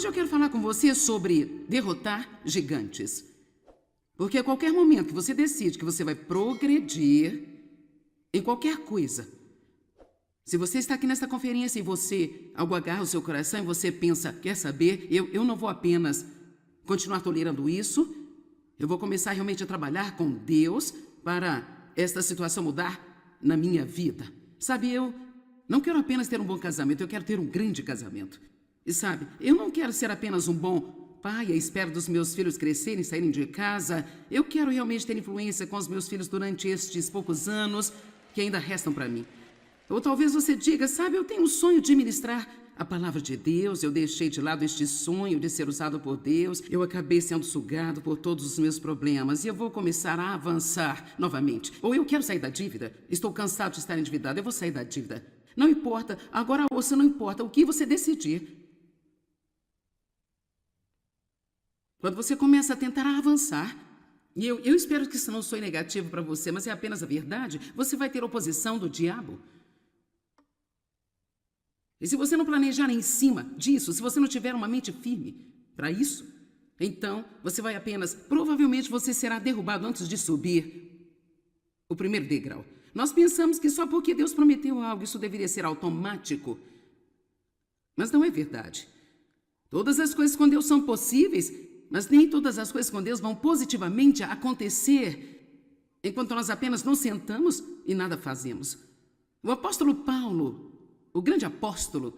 Hoje eu quero falar com você sobre derrotar gigantes. Porque a qualquer momento que você decide que você vai progredir em qualquer coisa, se você está aqui nesta conferência e você, algo agarra o seu coração e você pensa, quer saber, eu não vou apenas continuar tolerando isso, eu vou começar realmente a trabalhar com Deus para esta situação mudar na minha vida. Sabe, eu não quero apenas ter um bom casamento, eu quero ter um grande casamento. E sabe, eu não quero ser apenas um bom pai à espera dos meus filhos crescerem, saírem de casa. Eu quero realmente ter influência com os meus filhos durante estes poucos anos que ainda restam para mim. Ou talvez você diga, sabe, eu tenho um sonho de ministrar a palavra de Deus, eu deixei de lado este sonho de ser usado por Deus, eu acabei sendo sugado por todos os meus problemas e eu vou começar a avançar novamente. Ou eu quero sair da dívida, estou cansado de estar endividado, eu vou sair da dívida. Não importa, agora ouça, não importa o que você decidir. Quando você começa a tentar avançar, e eu espero que isso não soe negativo para você, mas é apenas a verdade, você vai ter oposição do diabo. E se você não planejar em cima disso, se você não tiver uma mente firme para isso, então você vai apenas, provavelmente você será derrubado antes de subir o primeiro degrau. Nós pensamos que só porque Deus prometeu algo, isso deveria ser automático. Mas não é verdade. Todas as coisas com Deus são possíveis, mas nem todas as coisas com Deus vão positivamente acontecer enquanto nós apenas nos sentamos e nada fazemos. O apóstolo Paulo, o grande apóstolo,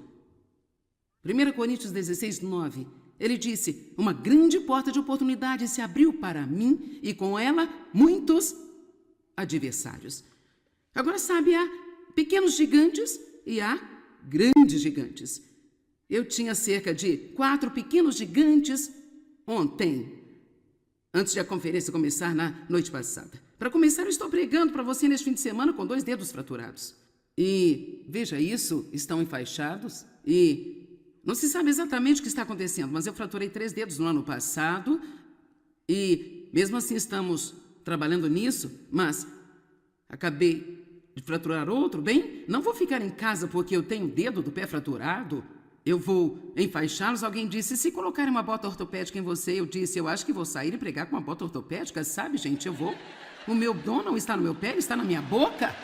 1 Coríntios 16, 9, ele disse, uma grande porta de oportunidade se abriu para mim e com ela muitos adversários. Agora sabe, há pequenos gigantes e há grandes gigantes. Eu tinha cerca de 4 pequenos gigantes ontem, antes de a conferência começar na noite passada. Para começar, eu estou pregando para você neste fim de semana com 2 dedos fraturados. E, veja isso, estão enfaixados e não se sabe exatamente o que está acontecendo, mas eu fraturei 3 dedos no ano passado e, mesmo assim, estamos trabalhando nisso, mas acabei de fraturar outro. Bem, não vou ficar em casa porque eu tenho o dedo do pé fraturado. Eu vou enfaixá-los. Alguém disse, se colocarem uma bota ortopédica em você, eu disse, eu acho que vou sair e pregar com uma bota ortopédica, sabe, gente? Eu vou. O meu dom não está no meu pé, ele está na minha boca.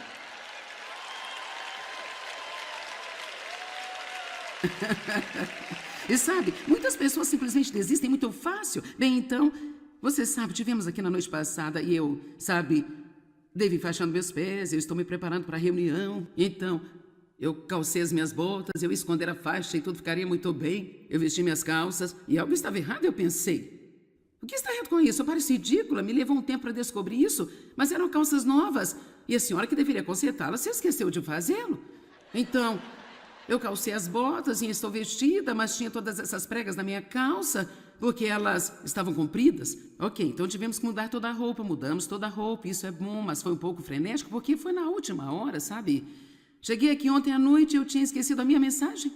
E sabe, muitas pessoas simplesmente desistem muito fácil. Bem, então, você sabe, tivemos aqui na noite passada e eu, sabe, devo enfaixando meus pés, eu estou me preparando para a reunião. Então, eu calcei as minhas botas, eu esconder a faixa e tudo ficaria muito bem. Eu vesti minhas calças e algo estava errado, eu pensei. O que está errado com isso? Eu pareço ridícula, me levou um tempo para descobrir isso, mas eram calças novas e a senhora que deveria consertá-las se esqueceu de fazê-lo. Então, eu calcei as botas e estou vestida, mas tinha todas essas pregas na minha calça, porque elas estavam compridas. Ok, então tivemos que mudar toda a roupa, mudamos toda a roupa, isso é bom, mas foi um pouco frenético, porque foi na última hora, sabe? Cheguei aqui ontem à noite e eu tinha esquecido a minha mensagem.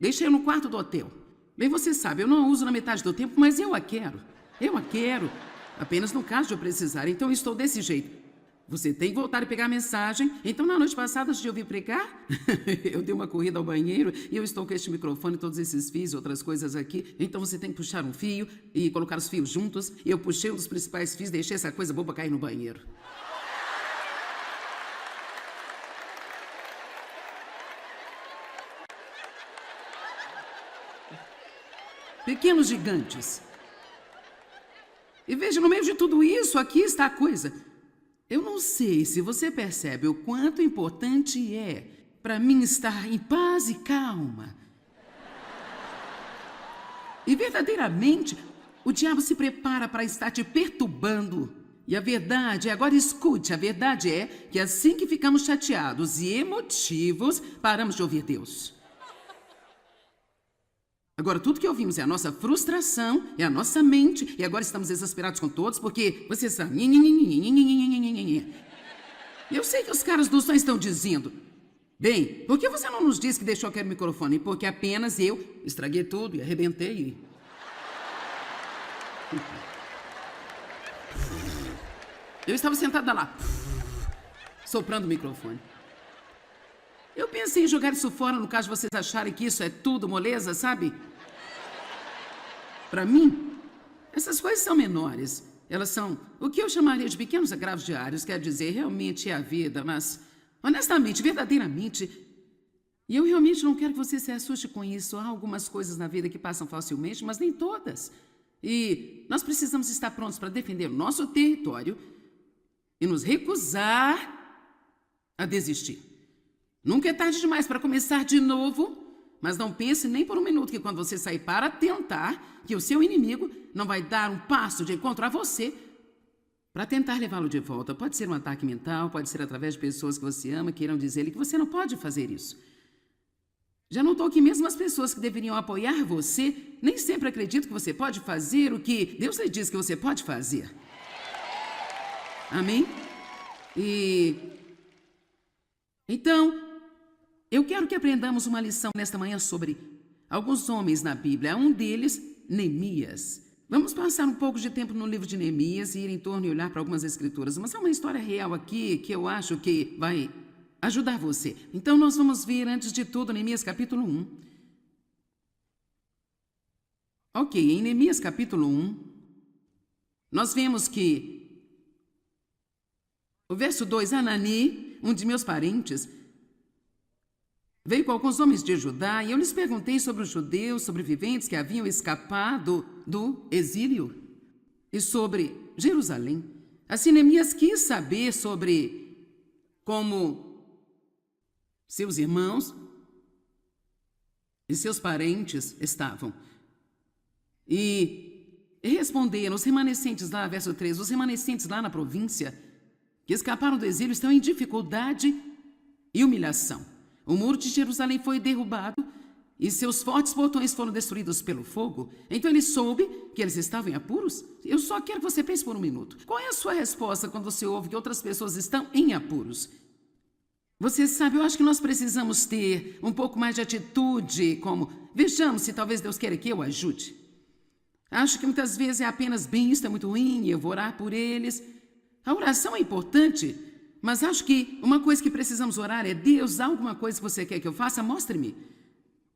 Deixei no quarto do hotel. Bem, você sabe, eu não a uso na metade do tempo, mas eu a quero. Eu a quero, apenas no caso de eu precisar, então eu estou desse jeito. Você tem que voltar e pegar a mensagem. Então, na noite passada, antes de eu vir pregar, eu dei uma corrida ao banheiro e eu estou com este microfone, todos esses fios e outras coisas aqui. Então, você tem que puxar um fio e colocar os fios juntos. E eu puxei um dos principais fios e deixei essa coisa boba cair no banheiro. Pequenos gigantes. E veja, no meio de tudo isso, aqui está a coisa. Eu não sei se você percebe o quanto importante é para mim estar em paz e calma. E verdadeiramente, o diabo se prepara para estar te perturbando. E a verdade, agora escute, a verdade é que assim que ficamos chateados e emotivos, paramos de ouvir Deus. Agora, tudo que ouvimos é a nossa frustração, é a nossa mente, e agora estamos exasperados com todos, porque você sabe... Eu sei que os caras do som estão dizendo, bem, por que você não nos disse que deixou aquele microfone? Porque apenas eu estraguei tudo e arrebentei. Eu estava sentada lá, soprando o microfone. Eu pensei em jogar isso fora no caso de vocês acharem que isso é tudo moleza, sabe? Para mim, essas coisas são menores. Elas são o que eu chamaria de pequenos agravos diários, quer dizer, realmente é a vida, mas, honestamente, verdadeiramente, e eu realmente não quero que você se assuste com isso. Há algumas coisas na vida que passam facilmente, mas nem todas. E nós precisamos estar prontos para defender o nosso território e nos recusar a desistir. Nunca é tarde demais para começar de novo, mas não pense nem por um minuto que quando você sair para tentar, que o seu inimigo não vai dar um passo de encontro a você para tentar levá-lo de volta. Pode ser um ataque mental, pode ser através de pessoas que você ama, que irão dizer-lhe que você não pode fazer isso. Já notou que mesmo as pessoas que deveriam apoiar você, nem sempre acreditam que você pode fazer o que Deus lhe diz que você pode fazer. Amém? Então, eu quero que aprendamos uma lição nesta manhã sobre alguns homens na Bíblia. Um deles, Neemias. Vamos passar um pouco de tempo no livro de Neemias e ir em torno e olhar para algumas escrituras. Mas há uma história real aqui que eu acho que vai ajudar você. Então, nós vamos ver, antes de tudo, Neemias capítulo 1. Ok, em Neemias capítulo 1, nós vemos que o verso 2, Hanani, um de meus parentes, veio com alguns homens de Judá e eu lhes perguntei sobre os judeus sobreviventes que haviam escapado do exílio e sobre Jerusalém. Assim, Neemias quis saber sobre como seus irmãos e seus parentes estavam. E responderam os remanescentes lá, verso 3, os remanescentes lá na província que escaparam do exílio estão em dificuldade e humilhação. O muro de Jerusalém foi derrubado e seus fortes portões foram destruídos pelo fogo. Então ele soube que eles estavam em apuros. Eu só quero que você pense por um minuto. Qual é a sua resposta quando você ouve que outras pessoas estão em apuros? Você sabe, eu acho que nós precisamos ter um pouco mais de atitude, como, vejamos se talvez Deus queira que eu ajude. Acho que muitas vezes é apenas bem, isso é muito ruim, eu vou orar por eles. A oração é importante, mas acho que uma coisa que precisamos orar é: Deus, há alguma coisa que você quer que eu faça? Mostre-me.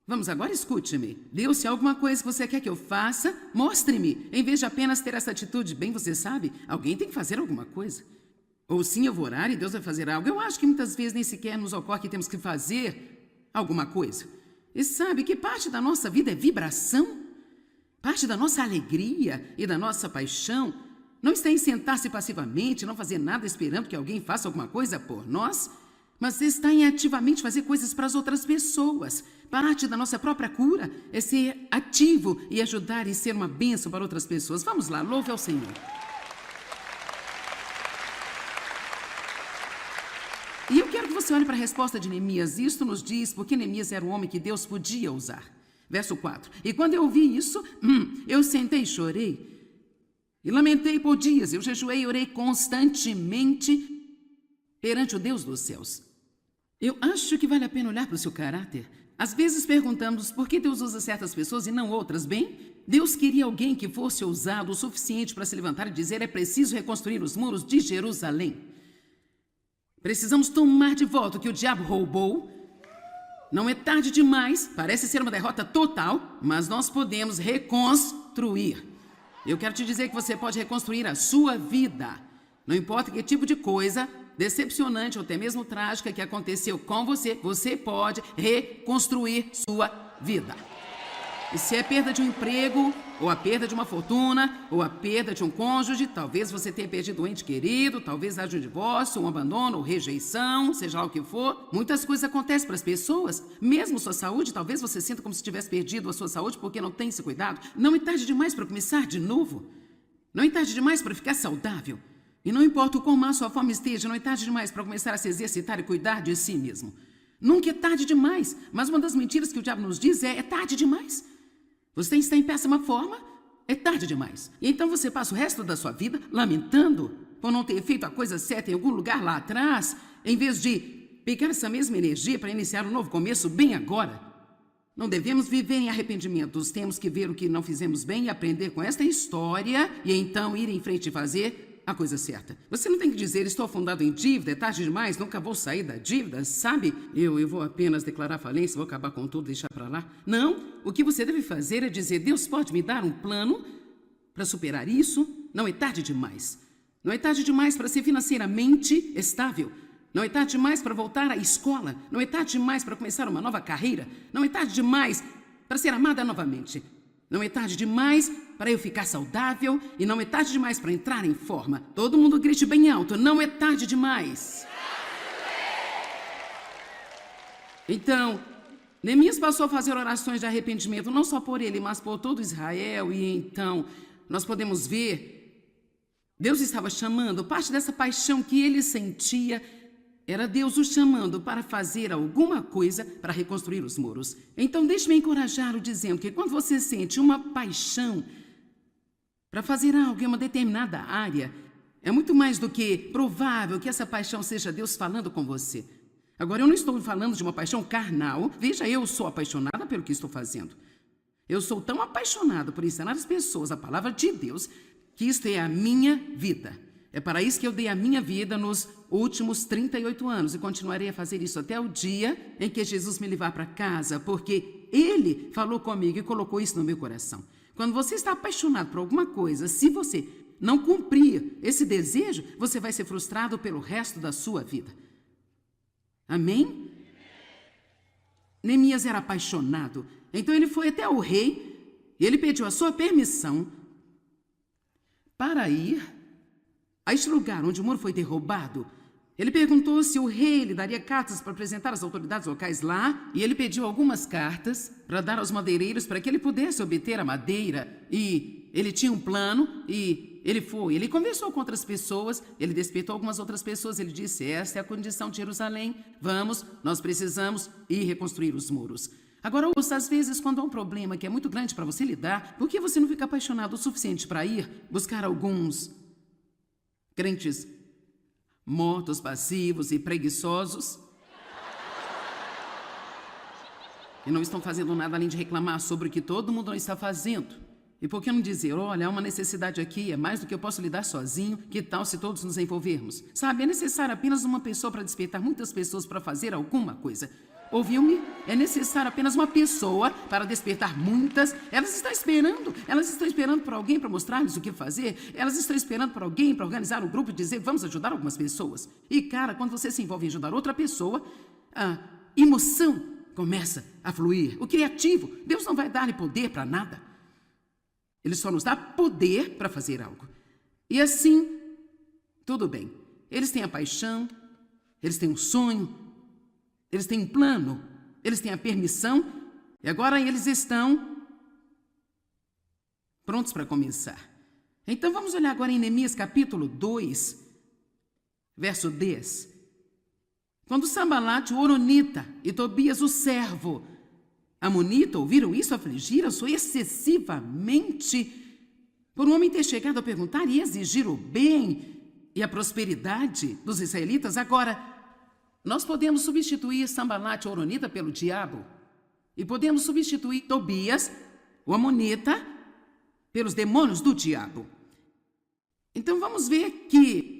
Vamos agora, escute-me. Deus, se há alguma coisa que você quer que eu faça, mostre-me. Em vez de apenas ter essa atitude, bem, você sabe, alguém tem que fazer alguma coisa. Ou sim, eu vou orar e Deus vai fazer algo. Eu acho que muitas vezes nem sequer nos ocorre que temos que fazer alguma coisa. E sabe que parte da nossa vida é vibração? Parte da nossa alegria e da nossa paixão não está em sentar-se passivamente, não fazer nada esperando que alguém faça alguma coisa por nós, mas está em ativamente fazer coisas para as outras pessoas. Parte da nossa própria cura é ser ativo e ajudar e ser uma bênção para outras pessoas. Vamos lá, louve ao Senhor. E eu quero que você olhe para a resposta de Neemias. Isto nos diz porque Neemias era um homem que Deus podia usar. Verso 4. E quando eu ouvi isso, eu sentei e chorei. E lamentei por dias. Eu jejuei e orei constantemente perante o Deus dos céus. Eu acho que vale a pena olhar para o seu caráter. Às vezes perguntamos por que Deus usa certas pessoas e não outras. Bem, Deus queria alguém que fosse ousado o suficiente para se levantar e dizer: é preciso reconstruir os muros de Jerusalém. Precisamos tomar de volta o que o diabo roubou. Não é tarde demais, parece ser uma derrota total, mas nós podemos reconstruir. Eu quero te dizer que você pode reconstruir a sua vida. Não importa que tipo de coisa decepcionante ou até mesmo trágica que aconteceu com você, você pode reconstruir sua vida. E se é perda de um emprego, ou a perda de uma fortuna, ou a perda de um cônjuge, talvez você tenha perdido um ente querido, talvez haja um divórcio, um abandono, ou rejeição, seja lá o que for. Muitas coisas acontecem para as pessoas, mesmo sua saúde, talvez você sinta como se tivesse perdido a sua saúde porque não tem se cuidado. Não é tarde demais para começar de novo. Não é tarde demais para ficar saudável. E não importa o quão má sua forma esteja, não é tarde demais para começar a se exercitar e cuidar de si mesmo. Nunca é tarde demais, mas uma das mentiras que o diabo nos diz é tarde demais. Você está em péssima forma? É tarde demais. E então você passa o resto da sua vida lamentando por não ter feito a coisa certa em algum lugar lá atrás, em vez de pegar essa mesma energia para iniciar um novo começo bem agora. Não devemos viver em arrependimentos. Temos que ver o que não fizemos bem e aprender com esta história e então ir em frente e fazer a coisa certa. Você não tem que dizer, estou afundado em dívida, é tarde demais, nunca vou sair da dívida, sabe? Eu vou apenas declarar falência, vou acabar com tudo, deixar para lá. Não, o que você deve fazer é dizer, Deus pode me dar um plano para superar isso? Não é tarde demais. Não é tarde demais para ser financeiramente estável. Não é tarde demais para voltar à escola. Não é tarde demais para começar uma nova carreira. Não é tarde demais para ser amada novamente. Não é tarde demais para eu ficar saudável e não é tarde demais para entrar em forma. Todo mundo grite bem alto, não é tarde demais. Então, Neemias passou a fazer orações de arrependimento, não só por ele, mas por todo Israel. E então, nós podemos ver, Deus estava chamando, parte dessa paixão que ele sentia, era Deus o chamando para fazer alguma coisa para reconstruir os muros. Então, deixe-me encorajá-lo dizendo que quando você sente uma paixão para fazer algo em uma determinada área, é muito mais do que provável que essa paixão seja Deus falando com você. Agora, eu não estou falando de uma paixão carnal. Veja, eu sou apaixonada pelo que estou fazendo. Eu sou tão apaixonada por ensinar as pessoas a palavra de Deus que isto é a minha vida. É para isso que eu dei a minha vida nos últimos 38 anos e continuarei a fazer isso até o dia em que Jesus me levar para casa, porque Ele falou comigo e colocou isso no meu coração. Quando você está apaixonado por alguma coisa, se você não cumprir esse desejo, você vai ser frustrado pelo resto da sua vida. Amém? Neemias era apaixonado, então ele foi até o rei e ele pediu a sua permissão para ir a este lugar onde o muro foi derrubado. Ele perguntou se o rei lhe daria cartas para apresentar às autoridades locais lá, e ele pediu algumas cartas para dar aos madeireiros para que ele pudesse obter a madeira. E ele tinha um plano e ele foi. Ele conversou com outras pessoas, ele despertou algumas outras pessoas, ele disse, esta é a condição de Jerusalém, vamos, nós precisamos ir reconstruir os muros. Agora, ouça, às vezes, quando há um problema que é muito grande para você lidar, por que você não fica apaixonado o suficiente para ir buscar alguns crentes mortos, passivos e preguiçosos e não estão fazendo nada além de reclamar sobre o que todo mundo não está fazendo? E por que não dizer, olha, há uma necessidade aqui, é mais do que eu posso lidar sozinho, que tal se todos nos envolvermos? Sabe, é necessário apenas uma pessoa para despertar muitas pessoas para fazer alguma coisa. Ouviu-me? É necessário apenas uma pessoa para despertar muitas. Elas estão esperando por alguém para mostrar-lhes o que fazer. Elas estão esperando por alguém para organizar um grupo e dizer, vamos ajudar algumas pessoas. E, cara, quando você se envolve em ajudar outra pessoa, a emoção começa a fluir. O criativo, Deus não vai dar-lhe poder para nada. Ele só nos dá poder para fazer algo. E assim, tudo bem. Eles têm a paixão, eles têm um sonho, eles têm um plano, eles têm a permissão, e agora eles estão prontos para começar. Então vamos olhar agora em Neemias capítulo 2, verso 10. Quando Sambalate, o horonita, e Tobias, o servo amonita, ouviram isso, afligiram-se excessivamente por um homem ter chegado a perguntar e exigir o bem e a prosperidade dos israelitas. Agora, nós podemos substituir Sambalate, o horonita, pelo diabo. E podemos substituir Tobias, o amonita, pelos demônios do diabo. Então vamos ver que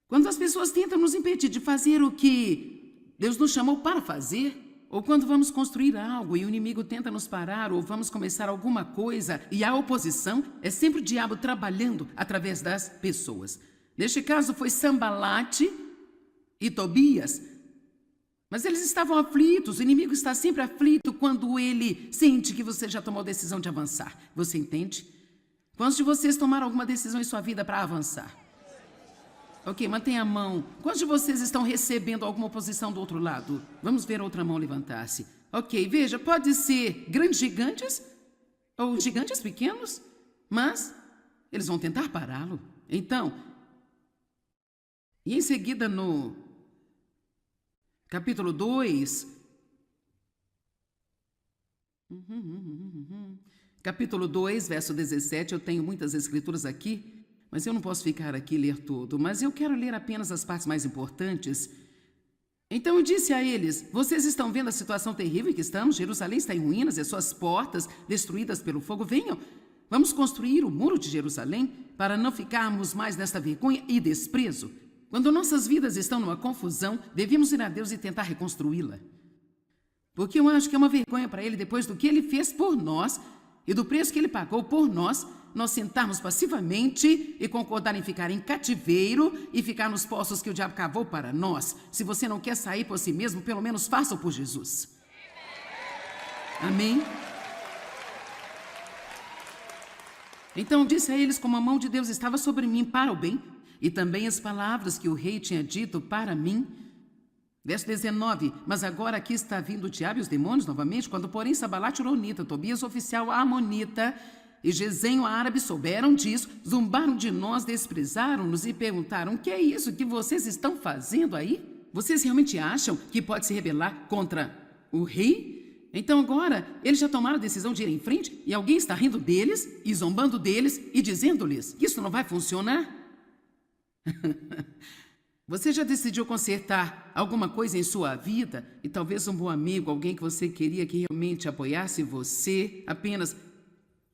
quando as pessoas tentam nos impedir de fazer o que Deus nos chamou para fazer, ou quando vamos construir algo e o inimigo tenta nos parar, ou vamos começar alguma coisa e há oposição, é sempre o diabo trabalhando através das pessoas. Neste caso foi Sambalate e Tobias, mas eles estavam aflitos. O inimigo está sempre aflito quando ele sente que você já tomou a decisão de avançar. Você entende? Quantos de vocês tomaram alguma decisão em sua vida para avançar? Ok, mantenha a mão. Quantos de vocês estão recebendo alguma oposição do outro lado? Vamos ver a outra mão levantar-se. Ok, veja, pode ser grandes gigantes ou gigantes pequenos, mas eles vão tentar pará-lo. Então, e em seguida no capítulo 2, capítulo 2, verso 17, eu tenho muitas escrituras aqui, mas eu não posso ficar aqui e ler tudo, mas eu quero ler apenas as partes mais importantes. Então eu disse a eles, vocês estão vendo a situação terrível em que estamos? Jerusalém está em ruínas e as suas portas destruídas pelo fogo. Venham, Vamos construir o muro de Jerusalém para não ficarmos mais nesta vergonha e desprezo. Quando nossas vidas estão numa confusão, devemos ir a Deus e tentar reconstruí-la. Porque eu acho que é uma vergonha para Ele, depois do que Ele fez por nós e do preço que Ele pagou por nós sentarmos passivamente e concordar em ficar em cativeiro e ficar nos poços que o diabo cavou para nós. Se você não quer sair por si mesmo, pelo menos faça-o por Jesus. Amém? Então disse a eles como a mão de Deus estava sobre mim para o bem, e também as palavras que o rei tinha dito para mim. Verso 19, mas agora aqui está vindo o diabo e os demônios novamente, quando porém Sambalate Horonita, Tobias oficial Amonita e Gesem árabe souberam disso, zombaram de nós, desprezaram-nos e perguntaram: o que é isso que vocês estão fazendo aí? Vocês realmente acham que pode se rebelar contra o rei? Então agora eles já tomaram a decisão de ir em frente e alguém está rindo deles e zombando deles e dizendo-lhes que isso não vai funcionar? Você já decidiu consertar alguma coisa em sua vida e talvez um bom amigo, alguém que você queria que realmente apoiasse você, apenas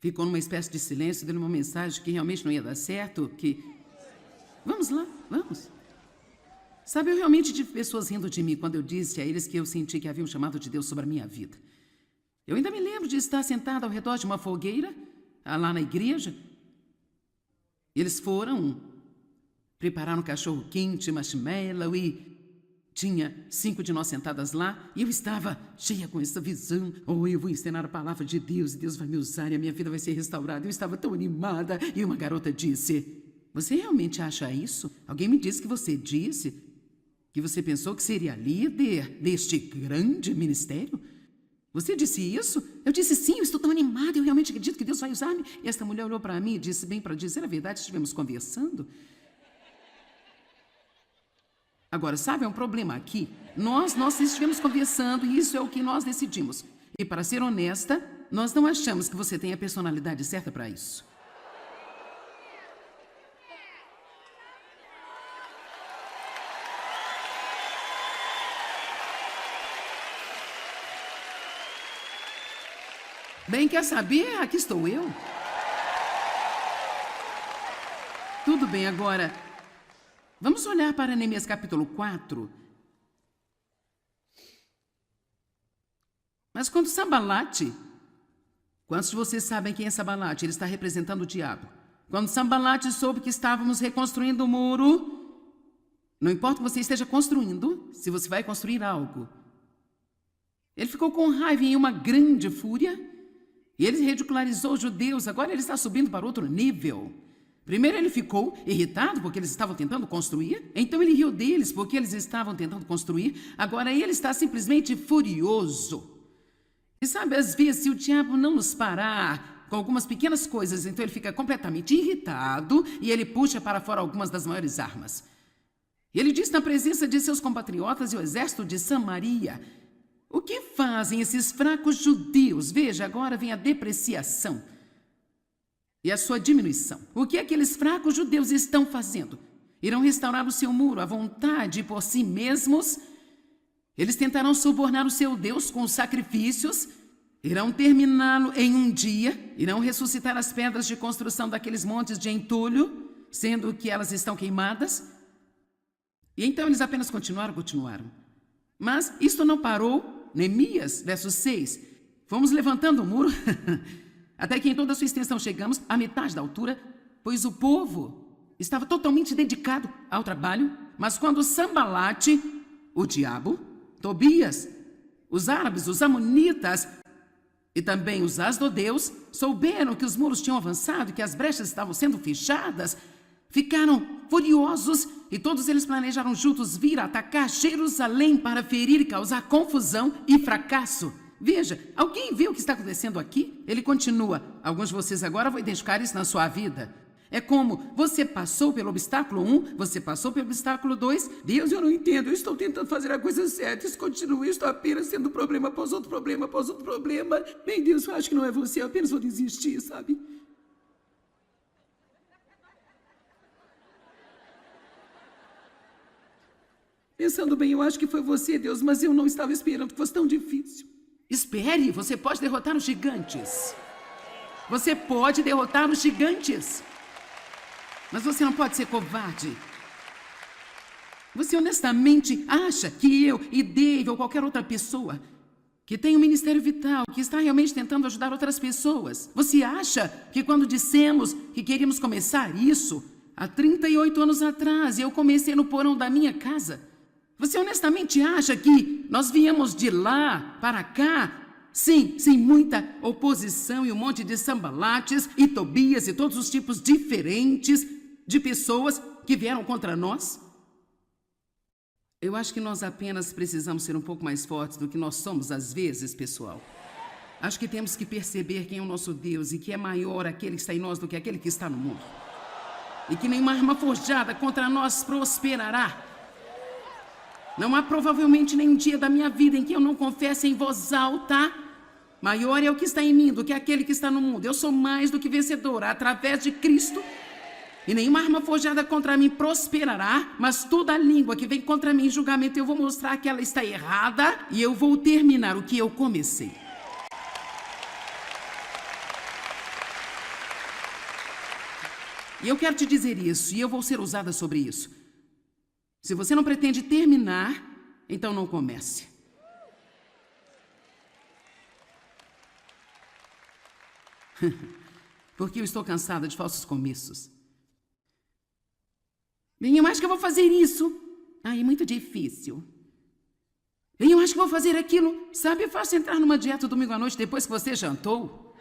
ficou numa espécie de silêncio, dando uma mensagem que realmente não ia dar certo, que... Vamos lá, vamos. Sabe, eu realmente tive pessoas rindo de mim quando eu disse a eles que eu senti que havia um chamado de Deus sobre a minha vida. Eu ainda me lembro de estar sentada ao redor de uma fogueira, lá na igreja. Eles prepararam cachorro quente, marshmallow e... Tinha 5 de nós sentadas lá e eu estava cheia com essa visão. Eu vou ensinar a palavra de Deus e Deus vai me usar e a minha vida vai ser restaurada. Eu estava tão animada e uma garota disse: você realmente acha isso? Alguém me disse que você disse que você pensou que seria líder deste grande ministério? Você disse isso? Eu disse sim, eu estou tão animada, eu realmente acredito que Deus vai usar-me. E esta mulher olhou para mim e disse: bem, para dizer a verdade, estivemos conversando. Agora, sabe, é um problema aqui. Nós estivemos conversando e isso é o que nós decidimos. E para ser honesta, nós não achamos que você tem a personalidade certa para isso. Bem, quer saber? Aqui estou eu. Tudo bem, agora... Vamos olhar para Neemias capítulo 4. Mas quando Sambalate, quantos de vocês sabem quem é Sambalate? Ele está representando o diabo. Quando Sambalate soube que estávamos reconstruindo o muro, não importa o que você esteja construindo, se você vai construir algo, ele ficou com raiva e em uma grande fúria, e ele ridicularizou os judeus. Agora ele está subindo para outro nível. Primeiro ele ficou irritado porque eles estavam tentando construir, então ele riu deles porque eles estavam tentando construir, agora ele está simplesmente furioso. E sabe, às vezes, se o diabo não nos parar com algumas pequenas coisas, então ele fica completamente irritado e ele puxa para fora algumas das maiores armas. Ele diz na presença de seus compatriotas e o exército de Samaria: o que fazem esses fracos judeus? Veja, agora vem a depreciação e a sua diminuição. O que aqueles fracos judeus estão fazendo? Irão restaurar o seu muro à vontade por si mesmos? Eles tentarão subornar o seu Deus com sacrifícios? Irão terminá-lo em um dia? Irão ressuscitar as pedras de construção daqueles montes de entulho, sendo que elas estão queimadas? E então eles apenas continuaram. Mas isto não parou. Neemias, verso 6. Fomos levantando o muro... até que em toda a sua extensão chegamos à metade da altura, pois o povo estava totalmente dedicado ao trabalho. Mas quando Sambalate, o diabo, Tobias, os árabes, os amonitas e também os asdodeus souberam que os muros tinham avançado e que as brechas estavam sendo fechadas, ficaram furiosos e todos eles planejaram juntos vir atacar Jerusalém para ferir e causar confusão e fracasso. Veja, alguém viu o que está acontecendo aqui? Ele continua: alguns de vocês agora vão identificar isso na sua vida. É como você passou pelo obstáculo 1, você passou pelo obstáculo 2. Deus, eu não entendo, eu estou tentando fazer a coisa certa, isso continua, eu estou apenas sendo problema após outro problema, após outro problema. Bem, Deus, eu acho que não é você, eu apenas vou desistir, sabe? Pensando bem, eu acho que foi você, Deus, mas eu não estava esperando que fosse tão difícil. Espere, você pode derrotar os gigantes. Você pode derrotar os gigantes. Mas você não pode ser covarde. Você honestamente acha que eu e Dave ou qualquer outra pessoa que tem um ministério vital, que está realmente tentando ajudar outras pessoas, você acha que quando dissemos que queríamos começar isso, há 38 anos atrás, eu comecei no porão da minha casa, você honestamente acha que nós viemos de lá para cá, sim, sem muita oposição e um monte de Sanbalates e Tobias e todos os tipos diferentes de pessoas que vieram contra nós? Eu acho que nós apenas precisamos ser um pouco mais fortes do que nós somos às vezes, pessoal. Acho que temos que perceber quem é o nosso Deus e que é maior aquele que está em nós do que aquele que está no mundo. E que nenhuma arma forjada contra nós prosperará. Não há provavelmente nenhum dia da minha vida em que eu não confesse em voz alta: maior é o que está em mim do que aquele que está no mundo. Eu sou mais do que vencedora através de Cristo. E nenhuma arma forjada contra mim prosperará, mas toda língua que vem contra mim em julgamento eu vou mostrar que ela está errada e eu vou terminar o que eu comecei. E eu quero te dizer isso, e eu vou ser usada sobre isso. Se você não pretende terminar, então não comece. Porque eu estou cansada de falsos começos. Bem, eu acho que eu vou fazer isso. Ai, é muito difícil. Bem, eu acho que vou fazer aquilo. Sabe, é fácil entrar numa dieta domingo à noite depois que você jantou.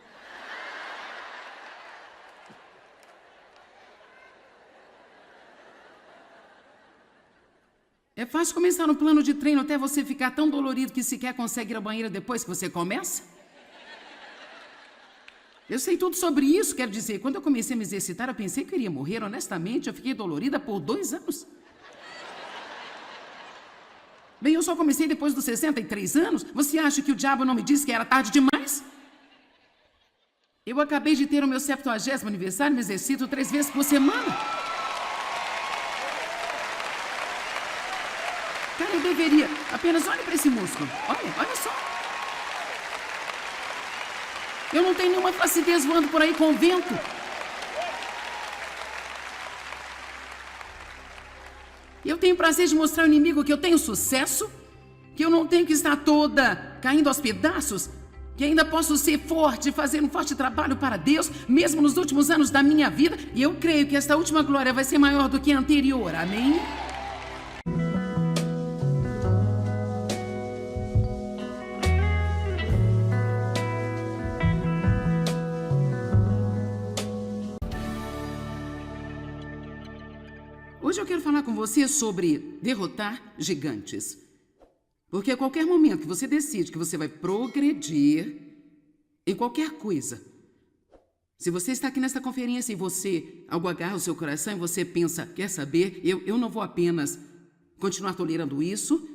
É fácil começar no plano de treino até você ficar tão dolorido que sequer consegue ir ao banheiro depois que você começa. Eu sei tudo sobre isso, quero dizer, quando eu comecei a me exercitar, eu pensei que eu iria morrer, honestamente, eu fiquei dolorida por 2 anos. Bem, eu só comecei depois dos 63 anos, você acha que o diabo não me disse que era tarde demais? Eu acabei de ter o meu 70º aniversário, me exercito 3 vezes por semana. Cara, eu deveria, apenas olhe para esse músculo, olha só. Eu não tenho nenhuma flacidez voando por aí com o vento. Eu tenho prazer de mostrar ao inimigo que eu tenho sucesso, que eu não tenho que estar toda caindo aos pedaços, que ainda posso ser forte, fazer um forte trabalho para Deus, mesmo nos últimos anos da minha vida, e eu creio que esta última glória vai ser maior do que a anterior, amém? Hoje eu quero falar com você sobre derrotar gigantes. Porque a qualquer momento que você decide que você vai progredir em qualquer coisa, se você está aqui nesta conferência e você, algo agarra o seu coração e você pensa, quer saber, eu não vou apenas continuar tolerando isso,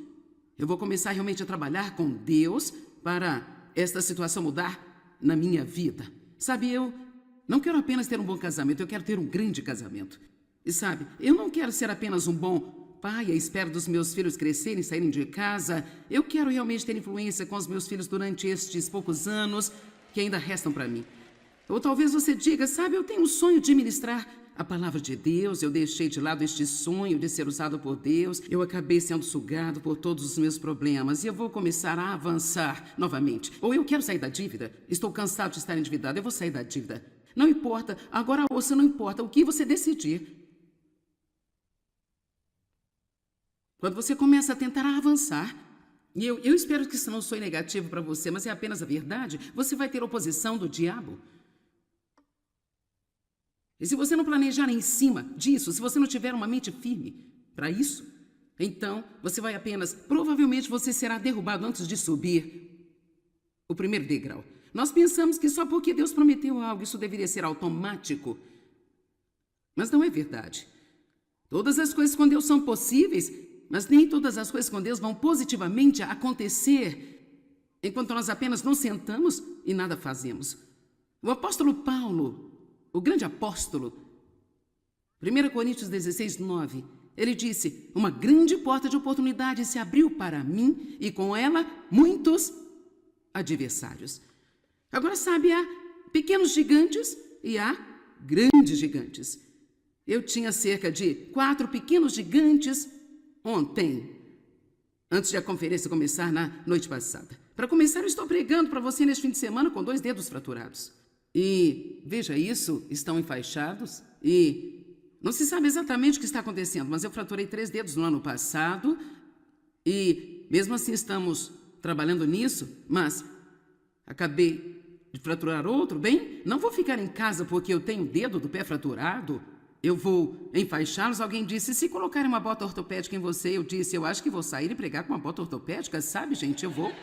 eu vou começar realmente a trabalhar com Deus para esta situação mudar na minha vida. Sabe, eu não quero apenas ter um bom casamento, eu quero ter um grande casamento. E sabe, eu não quero ser apenas um bom pai à espera dos meus filhos crescerem, saírem de casa. Eu quero realmente ter influência com os meus filhos durante estes poucos anos que ainda restam para mim. Ou talvez você diga, sabe, eu tenho um sonho de ministrar a palavra de Deus, eu deixei de lado este sonho de ser usado por Deus, eu acabei sendo sugado por todos os meus problemas e eu vou começar a avançar novamente. Ou eu quero sair da dívida, estou cansado de estar endividado, eu vou sair da dívida. Não importa, agora ouça, não importa o que você decidir. Quando você começa a tentar avançar, e eu espero que isso não soe negativo para você, mas é apenas a verdade, você vai ter oposição do diabo. E se você não planejar em cima disso, se você não tiver uma mente firme para isso, então você vai apenas, provavelmente você será derrubado antes de subir o primeiro degrau. Nós pensamos que só porque Deus prometeu algo, isso deveria ser automático. Mas não é verdade. Todas as coisas com Deus são possíveis, mas nem todas as coisas com Deus vão positivamente acontecer enquanto nós apenas nos sentamos e nada fazemos. O apóstolo Paulo, o grande apóstolo, 1 Coríntios 16, 9, ele disse, uma grande porta de oportunidade se abriu para mim e com ela muitos adversários. Agora sabe, há pequenos gigantes e há grandes gigantes. Eu tinha cerca de 4 pequenos gigantes ontem, antes de a conferência começar na noite passada. Para começar, eu estou pregando para você neste fim de semana com 2 dedos fraturados. E, veja isso, estão enfaixados e não se sabe exatamente o que está acontecendo, mas eu fraturei 3 dedos no ano passado e, mesmo assim, estamos trabalhando nisso, mas acabei de fraturar outro. Bem, não vou ficar em casa porque eu tenho o dedo do pé fraturado. Eu vou enfaixá-los. Alguém disse, se colocarem uma bota ortopédica em você, eu disse, eu acho que vou sair e pregar com uma bota ortopédica, sabe, gente? Eu vou.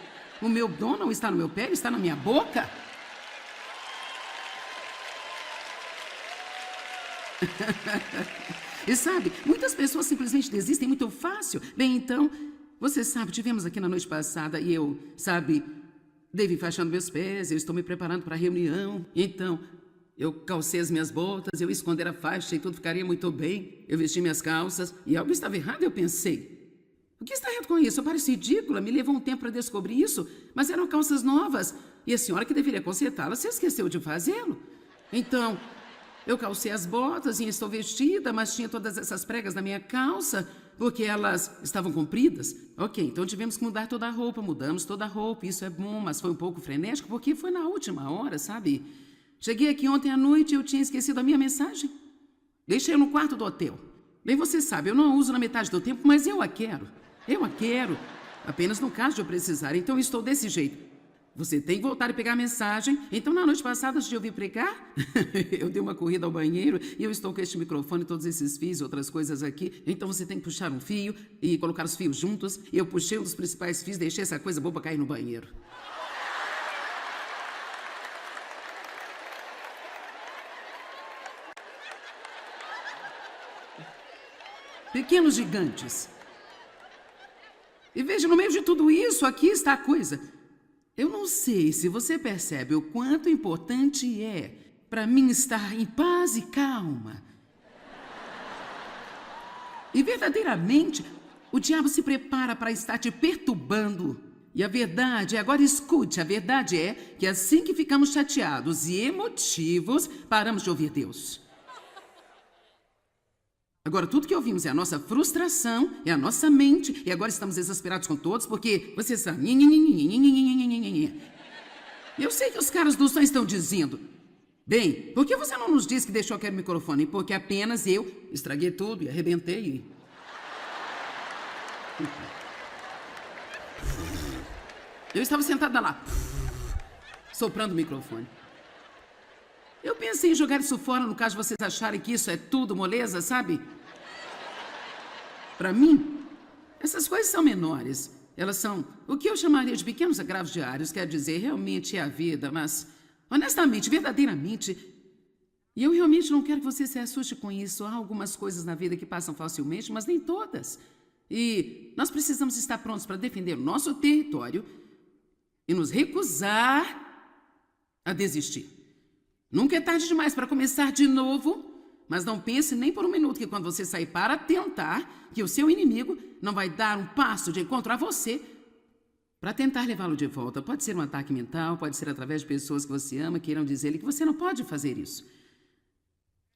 O meu dom não está no meu pé, ele está na minha boca. E sabe, muitas pessoas simplesmente desistem muito fácil. Bem, então, você sabe, tivemos aqui na noite passada e eu, sabe, devo enfaixando meus pés, eu estou me preparando para a reunião. Então, eu calcei as minhas botas, eu ia esconder a faixa e tudo ficaria muito bem. Eu vesti minhas calças e algo estava errado, eu pensei. O que está errado com isso? Eu pareço ridícula, me levou um tempo para descobrir isso, mas eram calças novas e a senhora que deveria consertá-las se esqueceu de fazê-lo. Então, eu calcei as botas e estou vestida, mas tinha todas essas pregas na minha calça porque elas estavam compridas. Ok, então tivemos que mudar toda a roupa, mudamos toda a roupa, isso é bom, mas foi um pouco frenético porque foi na última hora, sabe? Cheguei aqui ontem à noite e eu tinha esquecido a minha mensagem. Deixei no quarto do hotel. Bem, você sabe, eu não a uso na metade do tempo, mas eu a quero. Eu a quero. Apenas no caso de eu precisar, então estou desse jeito. Você tem que voltar e pegar a mensagem. Então, na noite passada, antes de eu vir pregar, eu dei uma corrida ao banheiro e eu estou com este microfone, todos esses fios e outras coisas aqui. Então, você tem que puxar um fio e colocar os fios juntos. E eu puxei um dos principais fios, deixei essa coisa boba cair no banheiro. Pequenos gigantes. E veja, no meio de tudo isso, aqui está a coisa. Eu não sei se você percebe o quanto importante é para mim estar em paz e calma. E verdadeiramente, o diabo se prepara para estar te perturbando. E a verdade, agora escute, a verdade é que assim que ficamos chateados e emotivos, paramos de ouvir Deus. Agora, tudo que ouvimos é a nossa frustração, é a nossa mente, e agora estamos exasperados com todos, porque você sabe... Eu sei que os caras do som estão dizendo, bem, por que você não nos disse que deixou aquele microfone? Porque apenas eu estraguei tudo e arrebentei. Eu estava sentada lá, soprando o microfone. Eu pensei em jogar isso fora no caso de vocês acharem que isso é tudo moleza, sabe? Para mim, essas coisas são menores. Elas são o que eu chamaria de pequenos agravos diários, quer dizer, realmente é a vida, mas, honestamente, verdadeiramente, e eu realmente não quero que você se assuste com isso. Há algumas coisas na vida que passam facilmente, mas nem todas. E nós precisamos estar prontos para defender o nosso território e nos recusar a desistir. Nunca é tarde demais para começar de novo, mas não pense nem por um minuto que quando você sair para tentar, que o seu inimigo não vai dar um passo de encontro a você para tentar levá-lo de volta. Pode ser um ataque mental, pode ser através de pessoas que você ama, que irão dizer-lhe que você não pode fazer isso.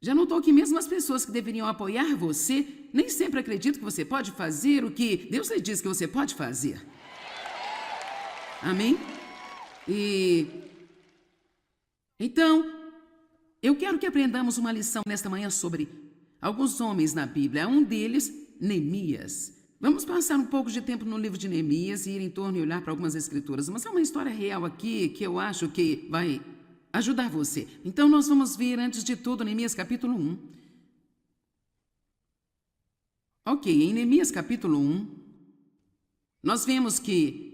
Já notou que mesmo as pessoas que deveriam apoiar você, nem sempre acreditam que você pode fazer o que Deus lhe diz que você pode fazer. Amém? Então, eu quero que aprendamos uma lição nesta manhã sobre alguns homens na Bíblia. Um deles, Neemias. Vamos passar um pouco de tempo no livro de Neemias e ir em torno e olhar para algumas escrituras. Mas há uma história real aqui que eu acho que vai ajudar você. Então, nós vamos ver, antes de tudo, Neemias capítulo 1. Ok, em Neemias capítulo 1, nós vemos que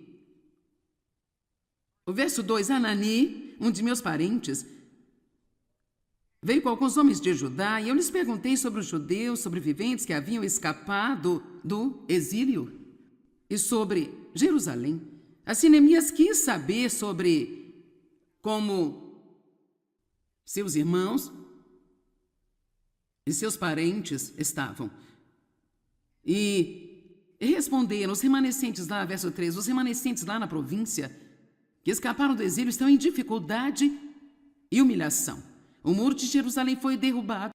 o verso 2, Hanani, um de meus parentes, veio com alguns homens de Judá e eu lhes perguntei sobre os judeus sobreviventes que haviam escapado do exílio e sobre Jerusalém. Assim, Neemias quis saber sobre como seus irmãos e seus parentes estavam. E responderam os remanescentes lá, verso 3, os remanescentes lá na província que escaparam do exílio estão em dificuldade e humilhação. O muro de Jerusalém foi derrubado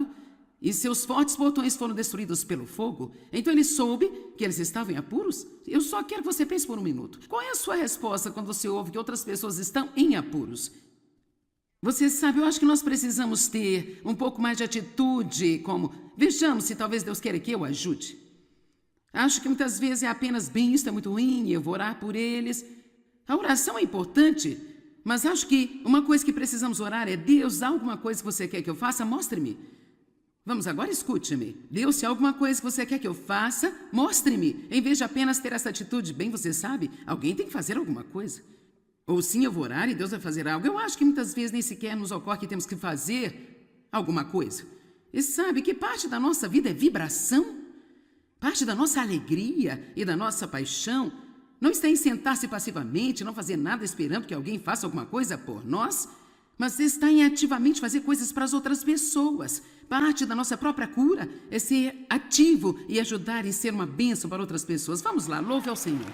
e seus fortes portões foram destruídos pelo fogo. Então ele soube que eles estavam em apuros. Eu só quero que você pense por um minuto. Qual é a sua resposta quando você ouve que outras pessoas estão em apuros? Você sabe, eu acho que nós precisamos ter um pouco mais de atitude, como, vejamos se talvez Deus queira que eu ajude. Acho que muitas vezes é apenas bem, isso é muito ruim, eu vou orar por eles. A oração é importante, mas acho que uma coisa que precisamos orar é: Deus, há alguma coisa que você quer que eu faça? Mostre-me. Vamos agora, escute-me. Deus, se há alguma coisa que você quer que eu faça, mostre-me. Em vez de apenas ter essa atitude, bem, você sabe, alguém tem que fazer alguma coisa. Ou sim, eu vou orar e Deus vai fazer algo. Eu acho que muitas vezes nem sequer nos ocorre que temos que fazer alguma coisa. E sabe que parte da nossa vida é vibração? Parte da nossa alegria e da nossa paixão não está em sentar-se passivamente, não fazer nada esperando que alguém faça alguma coisa por nós, mas está em ativamente fazer coisas para as outras pessoas. Parte da nossa própria cura é ser ativo e ajudar e ser uma bênção para outras pessoas. Vamos lá, louve ao Senhor.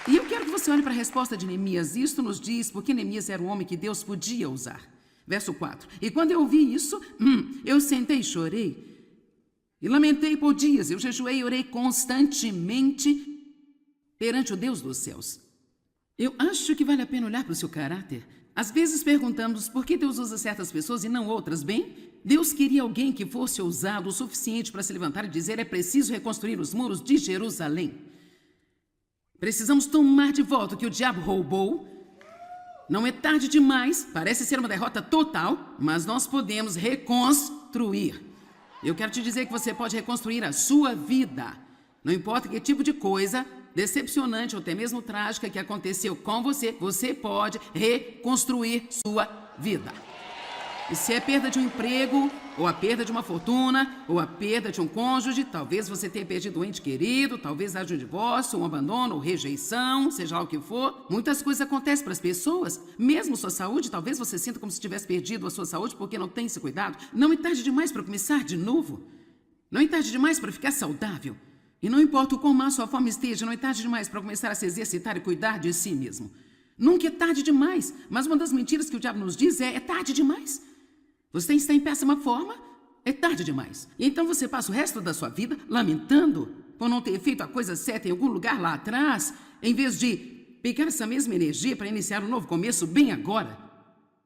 E eu quero que você olhe para a resposta de Neemias. Isto nos diz porque Neemias era um homem que Deus podia usar. Verso 4. E quando eu ouvi isso, eu sentei e chorei. E lamentei por dias. Eu jejuei e orei constantemente perante o Deus dos céus. Eu acho que vale a pena olhar para o seu caráter. Às vezes perguntamos por que Deus usa certas pessoas e não outras. Bem, Deus queria alguém que fosse ousado o suficiente para se levantar e dizer: é preciso reconstruir os muros de Jerusalém. Precisamos tomar de volta o que o diabo roubou. Não é tarde demais, parece ser uma derrota total, mas nós podemos reconstruir. Eu quero te dizer que você pode reconstruir a sua vida. Não importa que tipo de coisa decepcionante ou até mesmo trágica que aconteceu com você, você pode reconstruir sua vida. E se é perda de um emprego, ou a perda de uma fortuna, ou a perda de um cônjuge, talvez você tenha perdido um ente querido, talvez haja um divórcio, um abandono, ou rejeição, seja lá o que for. Muitas coisas acontecem para as pessoas, mesmo sua saúde, talvez você sinta como se tivesse perdido a sua saúde porque não tem esse cuidado. Não é tarde demais para começar de novo. Não é tarde demais para ficar saudável. E não importa o quão má sua forma esteja, não é tarde demais para começar a se exercitar e cuidar de si mesmo. Nunca é tarde demais, mas uma das mentiras que o diabo nos diz é tarde demais. Você está em péssima forma, é tarde demais. E então você passa o resto da sua vida lamentando por não ter feito a coisa certa em algum lugar lá atrás, em vez de pegar essa mesma energia para iniciar um novo começo bem agora.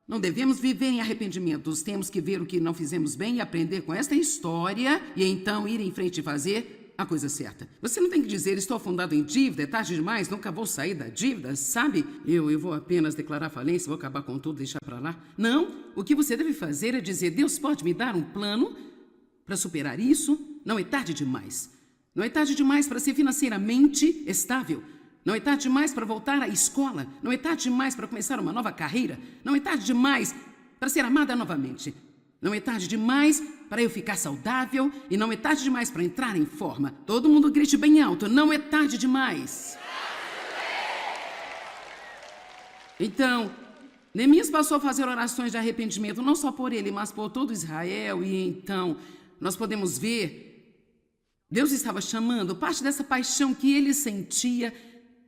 Não devemos viver em arrependimentos, temos que ver o que não fizemos bem e aprender com esta história e então ir em frente e fazer a coisa certa. Você não tem que dizer: estou afundado em dívida, é tarde demais, nunca vou sair da dívida, sabe? Eu vou apenas declarar falência, vou acabar com tudo, deixar para lá. Não, o que você deve fazer é dizer: Deus pode me dar um plano para superar isso? Não é tarde demais. Não é tarde demais para ser financeiramente estável. Não é tarde demais para voltar à escola. Não é tarde demais para começar uma nova carreira. Não é tarde demais para ser amada novamente. Não é tarde demais para eu ficar saudável e não é tarde demais para entrar em forma. Todo mundo grite bem alto: não é tarde demais. Então, Neemias passou a fazer orações de arrependimento, não só por ele, mas por todo Israel. E então, nós podemos ver, Deus estava chamando, parte dessa paixão que ele sentia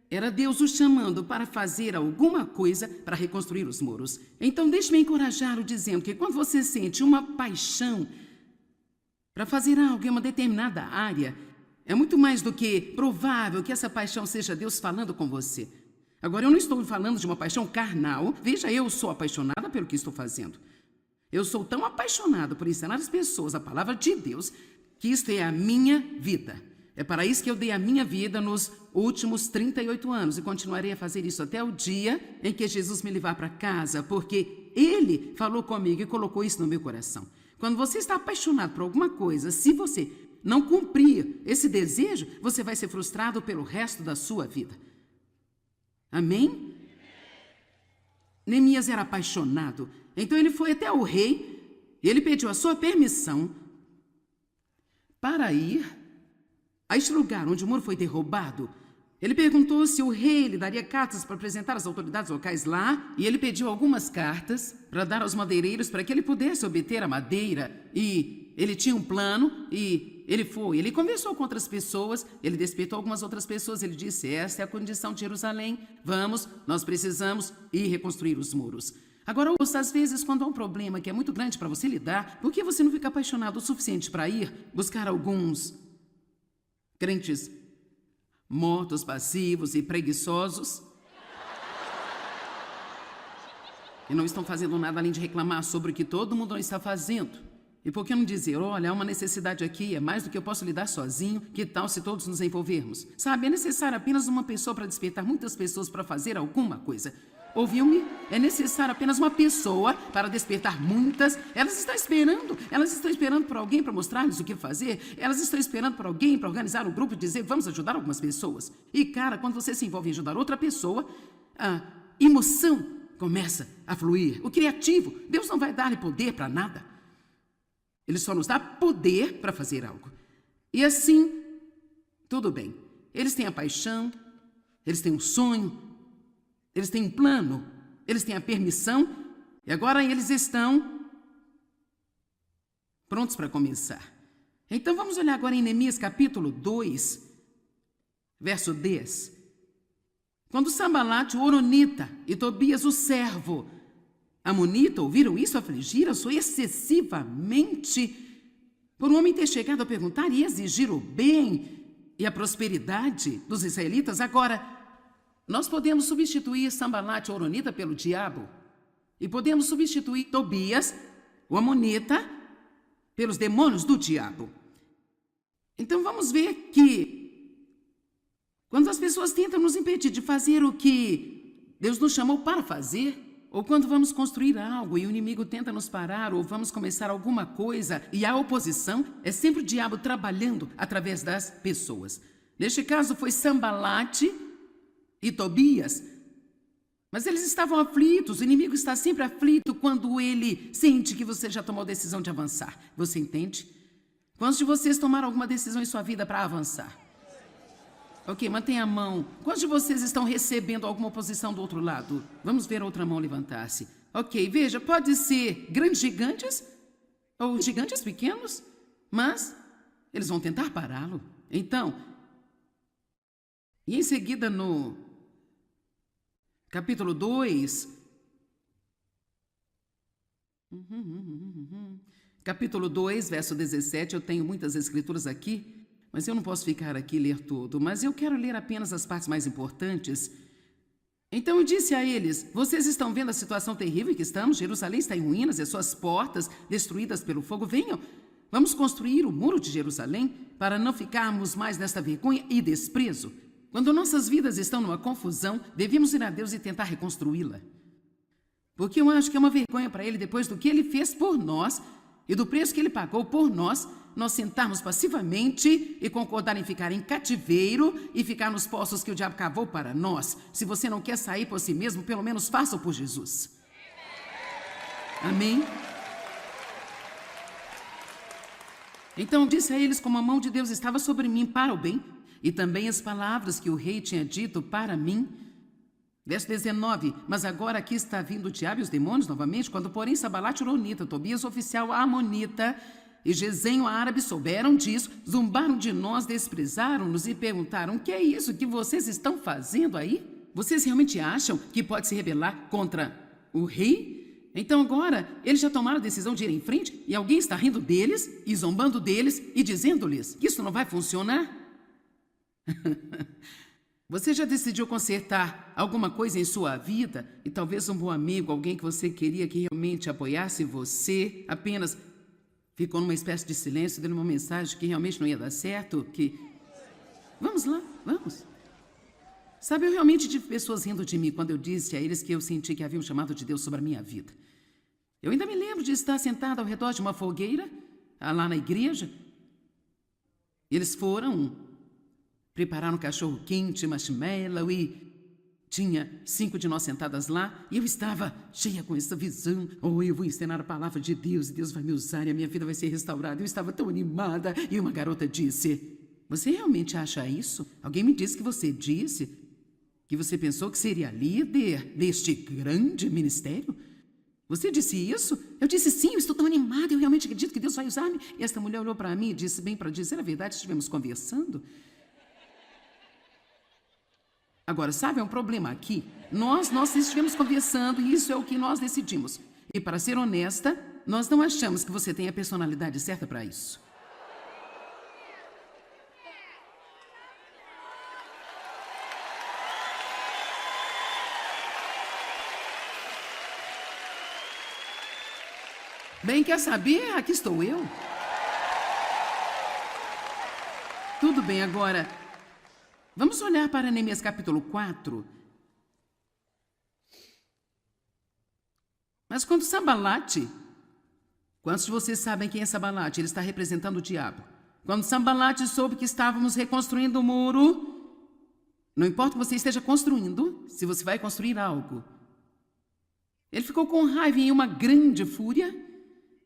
era Deus o chamando para fazer alguma coisa para reconstruir os muros. Então, deixe-me encorajá-lo dizendo que quando você sente uma paixão para fazer algo em uma determinada área, é muito mais do que provável que essa paixão seja Deus falando com você. Agora, eu não estou falando de uma paixão carnal. Veja, eu sou apaixonada pelo que estou fazendo. Eu sou tão apaixonada por ensinar as pessoas a palavra de Deus que isto é a minha vida. É para isso que eu dei a minha vida nos últimos 38 anos e continuarei a fazer isso até o dia em que Jesus me levar para casa, porque Ele falou comigo e colocou isso no meu coração. Quando você está apaixonado por alguma coisa, se você não cumprir esse desejo, você vai ser frustrado pelo resto da sua vida. Amém? Neemias era apaixonado, então ele foi até o rei e ele pediu a sua permissão para ir a este lugar onde o muro foi derrubado. Ele perguntou se o rei lhe daria cartas para apresentar às autoridades locais lá, e ele pediu algumas cartas para dar aos madeireiros para que ele pudesse obter a madeira e ele tinha um plano e ele foi. Ele conversou com outras pessoas, ele despertou algumas outras pessoas, ele disse, esta é a condição de Jerusalém, vamos, nós precisamos ir reconstruir os muros. Agora, ouça, às vezes, quando há um problema que é muito grande para você lidar, por que você não fica apaixonado o suficiente para ir buscar alguns crentes mortos, passivos e preguiçosos, e não estão fazendo nada além de reclamar sobre o que todo mundo não está fazendo? E por que não dizer, olha, há uma necessidade aqui, é mais do que eu posso lidar sozinho, que tal se todos nos envolvermos? Sabe, é necessário apenas uma pessoa para despertar muitas pessoas para fazer alguma coisa. Ouviu-me? É necessário apenas uma pessoa para despertar muitas. Elas estão esperando por alguém para mostrar-lhes o que fazer. Elas estão esperando por alguém para organizar um grupo e dizer, vamos ajudar algumas pessoas. E, cara, quando você se envolve em ajudar outra pessoa, a emoção começa a fluir. O criativo, Deus não vai dar-lhe poder para nada. Ele só nos dá poder para fazer algo. E assim, tudo bem. Eles têm a paixão, eles têm um sonho, eles têm um plano, eles têm a permissão, e agora eles estão prontos para começar. Então vamos olhar agora em Neemias capítulo 2, verso 10. Quando Sambalate, o horonita, e Tobias, o servo amonita, ouviram isso, afligiram-se excessivamente por um homem ter chegado a perguntar e exigir o bem e a prosperidade dos israelitas. Agora, nós podemos substituir Sambalate, o horonita, pelo diabo. E podemos substituir Tobias, o amonita, pelos demônios do diabo. Então vamos ver que quando as pessoas tentam nos impedir de fazer o que Deus nos chamou para fazer, ou quando vamos construir algo e o inimigo tenta nos parar, ou vamos começar alguma coisa e há oposição, é sempre o diabo trabalhando através das pessoas. Neste caso foi Sambalate e Tobias, mas eles estavam aflitos. O inimigo está sempre aflito quando ele sente que você já tomou a decisão de avançar. Você entende? Quantos de vocês tomaram alguma decisão em sua vida para avançar? Ok, mantenha a mão. Quantos de vocês estão recebendo alguma oposição do outro lado? Vamos ver a outra mão levantar-se. Ok, veja, pode ser grandes gigantes ou gigantes pequenos, mas eles vão tentar pará-lo. Então, e em seguida no capítulo 2, capítulo 2, verso 17, eu tenho muitas escrituras aqui, mas eu não posso ficar aqui e ler tudo, mas eu quero ler apenas as partes mais importantes. Então eu disse a eles, vocês estão vendo a situação terrível em que estamos? Jerusalém está em ruínas e as suas portas destruídas pelo fogo. Venham, vamos construir o muro de Jerusalém para não ficarmos mais nesta vergonha e desprezo. Quando nossas vidas estão numa confusão, devemos ir a Deus e tentar reconstruí-la. Porque eu acho que é uma vergonha para Ele, depois do que Ele fez por nós e do preço que Ele pagou por nós sentarmos passivamente e concordar em ficar em cativeiro e ficar nos poços que o diabo cavou para nós. Se você não quer sair por si mesmo, pelo menos faça-o por Jesus. Amém? Então disse a eles como a mão de Deus estava sobre mim para o bem, e também as palavras que o rei tinha dito para mim. Verso 19, mas agora aqui está vindo o diabo e os demônios novamente, quando porém Sambalate o horonita, Tobias o oficial amonita e Gesem o árabe souberam disso, zombaram de nós, desprezaram-nos e perguntaram, o que é isso que vocês estão fazendo aí? Vocês realmente acham que pode se rebelar contra o rei? Então agora eles já tomaram a decisão de ir em frente e alguém está rindo deles e zombando deles e dizendo-lhes que isso não vai funcionar? Você já decidiu consertar alguma coisa em sua vida e talvez um bom amigo, alguém que você queria que realmente apoiasse você, apenas ficou numa espécie de silêncio, dando uma mensagem que realmente não ia dar certo, que... Vamos lá, vamos. Sabe, eu realmente tive pessoas rindo de mim quando eu disse a eles que eu senti que havia um chamado de Deus sobre a minha vida. Eu ainda me lembro de estar sentada ao redor de uma fogueira, lá na igreja. Eles prepararam um cachorro quente, marshmallow e tinha 5 de nós sentadas lá e eu estava cheia com essa visão. Oh, eu vou ensinar a palavra de Deus e Deus vai me usar e a minha vida vai ser restaurada. Eu estava tão animada e uma garota disse, você realmente acha isso? Alguém me disse que você disse que você pensou que seria líder deste grande ministério? Você disse isso? Eu disse sim, eu estou tão animada, eu realmente acredito que Deus vai usar-me. E esta mulher olhou para mim e disse, bem, para dizer a verdade, estivemos conversando. Agora, sabe, é um problema aqui. Nós estivemos conversando e isso é o que nós decidimos. E para ser honesta, nós não achamos que você tem a personalidade certa para isso. Bem, quer saber? Aqui estou eu. Tudo bem, agora, vamos olhar para Neemias capítulo 4. Mas quando Sambalate, quantos de vocês sabem quem é Sambalate? Ele está representando o diabo. Quando Sambalate soube que estávamos reconstruindo o muro, não importa o que você esteja construindo, se você vai construir algo. Ele ficou com raiva e em uma grande fúria.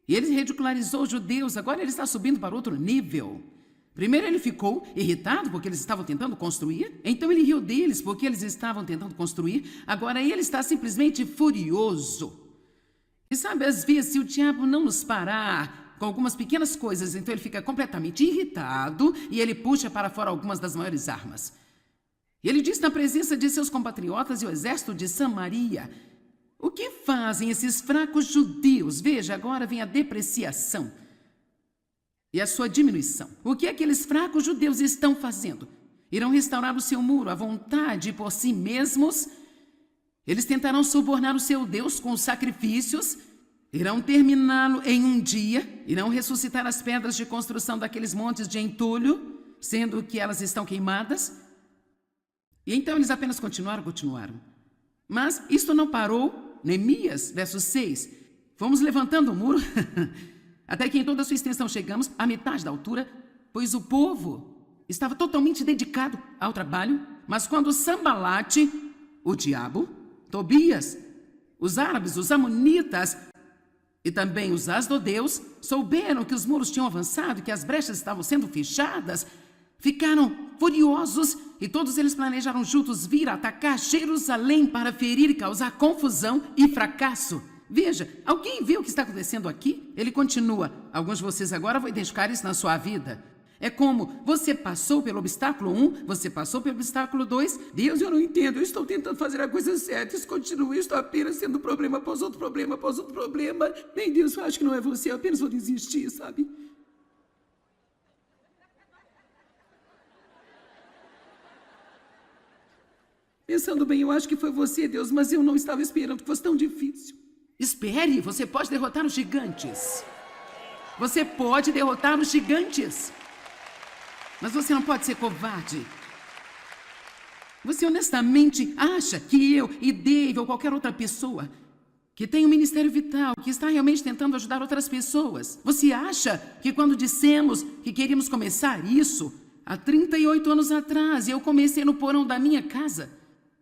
E ele ridicularizou os judeus, agora ele está subindo para outro nível. Primeiro ele ficou irritado porque eles estavam tentando construir, então ele riu deles porque eles estavam tentando construir, agora ele está simplesmente furioso. E sabe, às vezes, se o diabo não nos parar com algumas pequenas coisas, então ele fica completamente irritado e ele puxa para fora algumas das maiores armas. E ele diz na presença de seus compatriotas e o exército de Samaria: o que fazem esses fracos judeus? Veja, agora vem a depreciação e a sua diminuição. O que aqueles fracos judeus estão fazendo? Irão restaurar o seu muro à vontade por si mesmos? Eles tentarão subornar o seu Deus com sacrifícios? Irão terminá-lo em um dia? Irão ressuscitar as pedras de construção daqueles montes de entulho, sendo que elas estão queimadas? E então eles apenas continuaram. Mas isto não parou. Neemias, verso 6, fomos levantando o muro, até que em toda a sua extensão chegamos à metade da altura, pois o povo estava totalmente dedicado ao trabalho. Mas quando Sambalate, o diabo, Tobias, os árabes, os amonitas e também os asdodeus souberam que os muros tinham avançado e que as brechas estavam sendo fechadas, ficaram furiosos e todos eles planejaram juntos vir atacar Jerusalém para ferir e causar confusão e fracasso. Veja, alguém vê o que está acontecendo aqui? Ele continua. Alguns de vocês agora vão identificar isso na sua vida. É como você passou pelo obstáculo 1, você passou pelo obstáculo 2. Deus, eu não entendo, eu estou tentando fazer a coisa certa. Isso continua, eu estou apenas tendo problema após outro problema, após outro problema. Bem, Deus, eu acho que não é você, eu apenas vou desistir, sabe? Pensando bem, eu acho que foi você, Deus, mas eu não estava esperando que fosse tão difícil. Espere, você pode derrotar os gigantes. Você pode derrotar os gigantes. Mas você não pode ser covarde. Você honestamente acha que eu e Dave ou qualquer outra pessoa que tem um ministério vital, que está realmente tentando ajudar outras pessoas, você acha que quando dissemos que queríamos começar isso, há 38 anos atrás, eu comecei no porão da minha casa,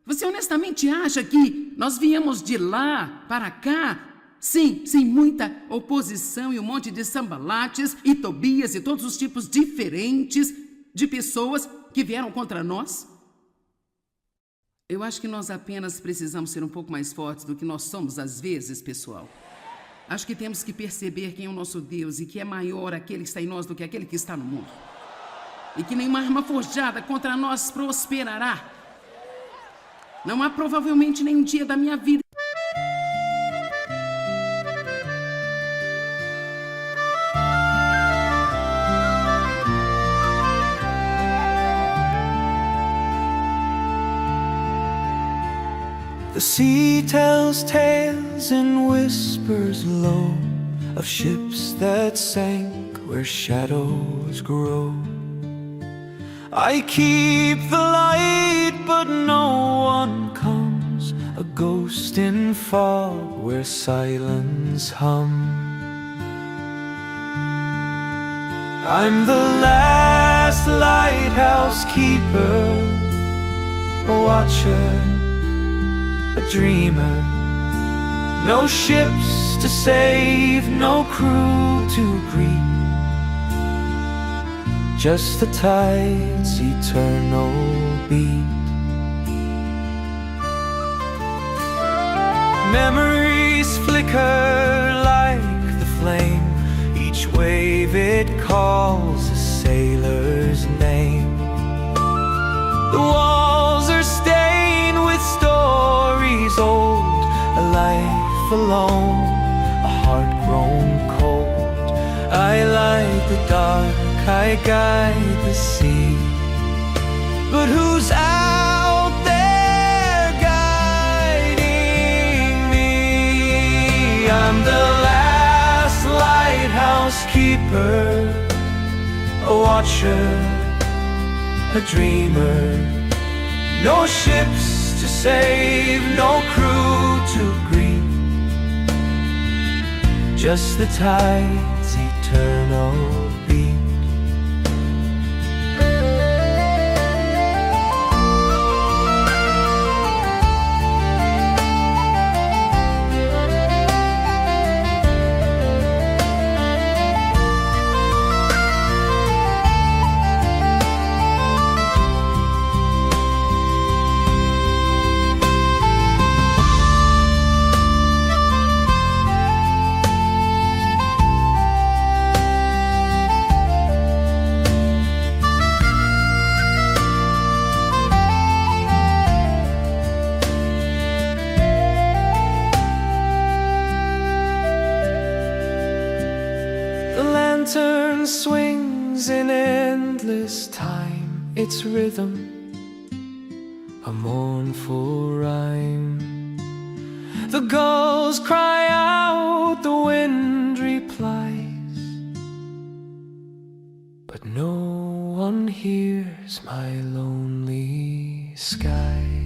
você honestamente acha que nós viemos de lá para cá? Sim, sem muita oposição e um monte de Sambalates e Tobias e todos os tipos diferentes de pessoas que vieram contra nós? Eu acho que nós apenas precisamos ser um pouco mais fortes do que nós somos às vezes, pessoal. Acho que temos que perceber quem é o nosso Deus e que é maior aquele que está em nós do que aquele que está no mundo. E que nenhuma arma forjada contra nós prosperará. Não há provavelmente nenhum dia da minha vida. The sea tells tales and whispers low of ships that sank where shadows grow. I keep the light, but no one comes, a ghost in fog where silence hums. I'm the last lighthouse keeper, a watcher, a dreamer. No ships to save, no crew to greet, just the tide's eternal beat. Memories trees flicker like the flame. Each wave it calls a sailor's name. The walls are stained with stories old, a life alone, a heart grown cold. I light the dark, I guide the sea, but who's out there guiding me? I'm the last lighthouse keeper, a watcher, a dreamer. No ships to save, no crew to greet, just the tide's eternal beat. The lantern swings in endless time, its rhythm a mournful rhyme. The gulls cry out, the wind replies, but no one hears my lonely skies.